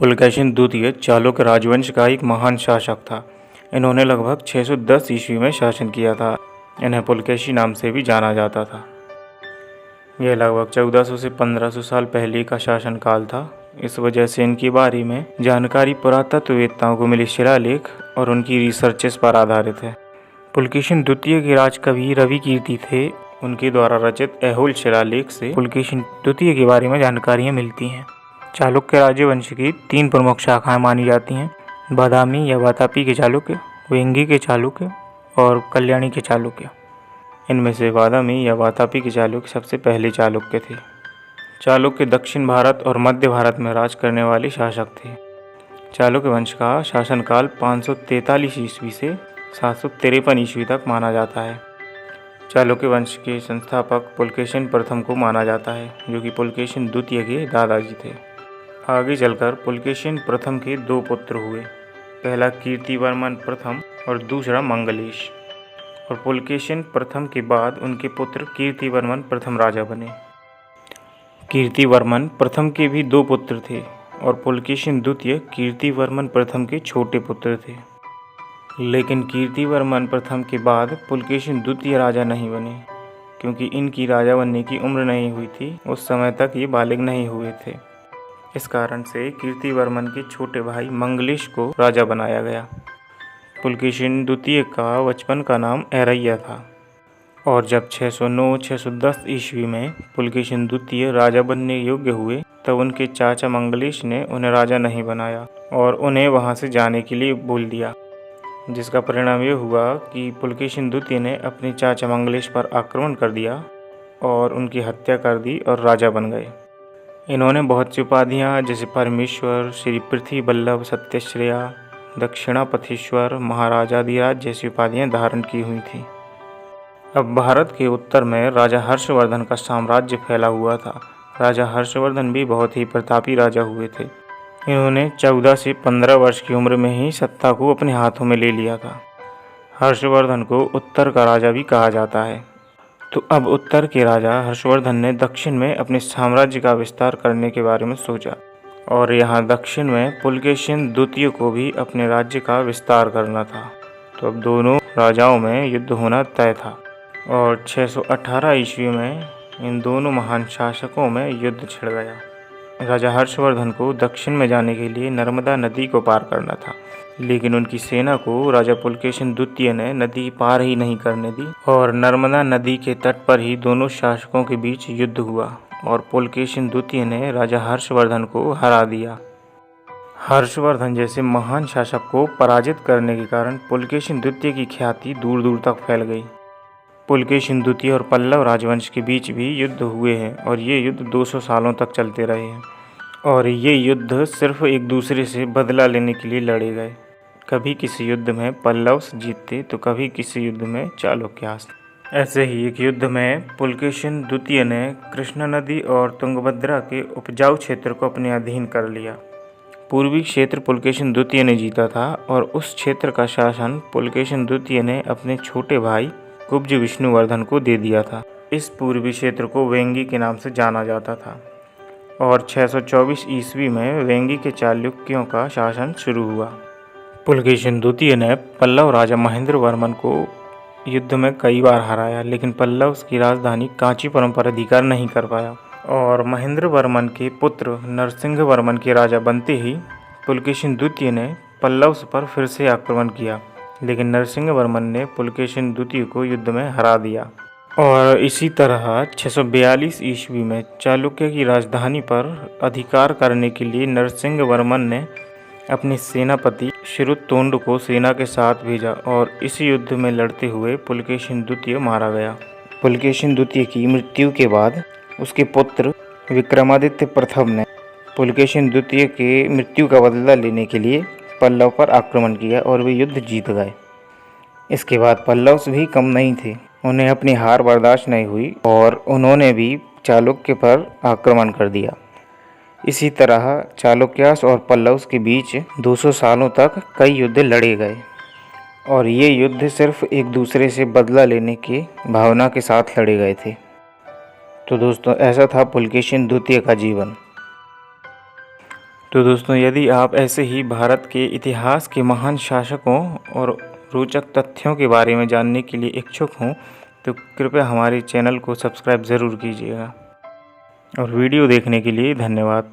पुलकेशिन द्वितीय चालुक्य राजवंश का एक महान शासक था। इन्होंने लगभग 610 ईस्वी में शासन किया था। इन्हें पुलकेशी नाम से भी जाना जाता था। यह लगभग 1400 से 1500 साल पहले का शासनकाल था। इस वजह से इनके बारे में जानकारी पुरातत्ववेत्ताओं को मिले शिलालेख और उनकी रिसर्चेस पर आधारित है। पुलकेशिन द्वितीय के राजकवि रवि कीर्ति थे। उनके द्वारा रचित ऐहोल शिलालेख से पुलकेशिन द्वितीय के बारे में जानकारियाँ मिलती हैं। चालुक्य राजवंश की 3 प्रमुख शाखाएं मानी जाती हैं: बादामी या वातापी के चालुक्य, वेंगी के चालुक्य और कल्याणी के चालुक्य। इनमें से बादामी या वातापी के चालुक्य सबसे पहले चालुक्य थे। चालुक्य दक्षिण भारत और मध्य भारत में राज करने वाले शासक थे। चालुक्य वंश का शासनकाल 543 ईस्वी से 753 ईस्वी तक माना जाता है। चालुक्य वंश के संस्थापक पुलकेशिन प्रथम को माना जाता है, जो कि पुलकेशिन द्वितीय के दादाजी थे। आगे चलकर पुलकेशिन प्रथम के 2 पुत्र हुए। पहला कीर्तिवर्मन प्रथम और दूसरा मंगलेश। और पुलकेशिन प्रथम के बाद उनके पुत्र कीर्तिवर्मन प्रथम राजा बने। कीर्तिवर्मन प्रथम के भी 2 पुत्र थे और पुलकेशिन द्वितीय कीर्तिवर्मन प्रथम के छोटे पुत्र थे। लेकिन कीर्तिवर्मन प्रथम के बाद पुलकेशिन द्वितीय राजा नहीं बने, क्योंकि इनकी राजा बनने की उम्र नहीं हुई थी। उस समय तक ये बालिग नहीं हुए थे। इस कारण से कीर्तिवर्मन के छोटे भाई मंगलेश को राजा बनाया गया। पुलकेशिन द्वितीय का बचपन का नाम ऐरैया था और जब 609-610 ईस्वी में पुलकेशिन द्वितीय राजा बनने योग्य हुए, तब उनके चाचा मंगलेश ने उन्हें राजा नहीं बनाया और उन्हें वहां से जाने के लिए बोल दिया, जिसका परिणाम ये हुआ कि पुलकेशिन द्वितीय ने अपने चाचा मंगलेश पर आक्रमण कर दिया और उनकी हत्या कर दी और राजा बन गए। इन्होंने बहुत सी उपाधियाँ जैसे परमेश्वर, श्री पृथ्वी बल्लभ, सत्यश्रेया, दक्षिणापथीश्वर, महाराजाधिराज जैसी उपाधियाँ धारण की हुई थी। अब भारत के उत्तर में राजा हर्षवर्धन का साम्राज्य फैला हुआ था। राजा हर्षवर्धन भी बहुत ही प्रतापी राजा हुए थे। इन्होंने 14 से 15 वर्ष की उम्र में ही सत्ता को अपने हाथों में ले लिया था। हर्षवर्धन को उत्तर का राजा भी कहा जाता है। तो अब उत्तर के राजा हर्षवर्धन ने दक्षिण में अपने साम्राज्य का विस्तार करने के बारे में सोचा और यहाँ दक्षिण में पुलकेशिन द्वितीय को भी अपने राज्य का विस्तार करना था। तो अब दोनों राजाओं में युद्ध होना तय था और 618 ईस्वी में इन दोनों महान शासकों में युद्ध छिड़ गया। राजा हर्षवर्धन को दक्षिण में जाने के लिए नर्मदा नदी को पार करना था, लेकिन उनकी सेना को राजा पुलकेशिन द्वितीय ने नदी पार ही नहीं करने दी और नर्मदा नदी के तट पर ही दोनों शासकों के बीच युद्ध हुआ और पुलकेशिन द्वितीय ने राजा हर्षवर्धन को हरा दिया। हर्षवर्धन जैसे महान शासक को पराजित करने के कारण पुलकेशिन द्वितीय की ख्याति दूर दूर तक फैल गई। पुलकेशिन द्वितीय और पल्लव राजवंश के बीच भी युद्ध हुए हैं और ये युद्ध 200 सालों तक चलते रहे हैं और ये युद्ध सिर्फ एक दूसरे से बदला लेने के लिए लड़े गए। कभी किसी युद्ध में पल्लव्स जीतते तो कभी किसी युद्ध में चालुक्यास। ऐसे ही एक युद्ध में पुलकेशिन द्वितीय ने कृष्णा नदी और तुंगभद्रा के उपजाऊ क्षेत्र को अपने अधीन कर लिया। पूर्वी क्षेत्र पुलकेशिन द्वितीय ने जीता था और उस क्षेत्र का शासन पुलकेशिन द्वितीय ने अपने छोटे भाई कुब्ज विष्णुवर्धन को दे दिया था। इस पूर्वी क्षेत्र को वेंगी के नाम से जाना जाता था और 624 ईस्वी में वेंगी के चालुक्यों का शासन शुरू हुआ। पुलकेशिन द्वितीय ने पल्लव राजा महेंद्र वर्मन को युद्ध में कई बार हराया, लेकिन पल्लव की राजधानी कांचीपुरम पर अधिकार नहीं कर पाया और महेंद्र वर्मन के पुत्र नरसिंह वर्मन के राजा बनते ही पुलकेशिन द्वितीय ने पल्लव पर फिर से आक्रमण किया, लेकिन नरसिंह वर्मन ने पुलकेशिन द्वितीय को युद्ध में हरा दिया। और इसी तरह 642 ईस्वी में चालुक्य की राजधानी पर अधिकार करने के लिए नरसिंह वर्मन ने अपने सेनापति शिरुतोंड को सेना के साथ भेजा और इस युद्ध में लड़ते हुए पुलकेशिन द्वितीय मारा गया। पुलकेशिन द्वितीय की मृत्यु के बाद उसके पुत्र विक्रमादित्य प्रथम ने पुलकेशिन द्वितीय के मृत्यु का बदला लेने के लिए पल्लव पर आक्रमण किया और वे युद्ध जीत गए। इसके बाद पल्लव्स भी कम नहीं थे। उन्हें अपनी हार बर्दाश्त नहीं हुई और उन्होंने भी चालुक्य पर आक्रमण कर दिया। इसी तरह चालुक्यास और पल्लव्स के बीच 200 सालों तक कई युद्ध लड़े गए और ये युद्ध सिर्फ एक दूसरे से बदला लेने की भावना के साथ लड़े गए थे। तो दोस्तों, ऐसा था पुलकेशिन द्वितीय का जीवन। तो दोस्तों, यदि आप ऐसे ही भारत के इतिहास के महान शासकों और रोचक तथ्यों के बारे में जानने के लिए इच्छुक हों तो कृपया हमारे चैनल को सब्सक्राइब ज़रूर कीजिएगा। और वीडियो देखने के लिए धन्यवाद।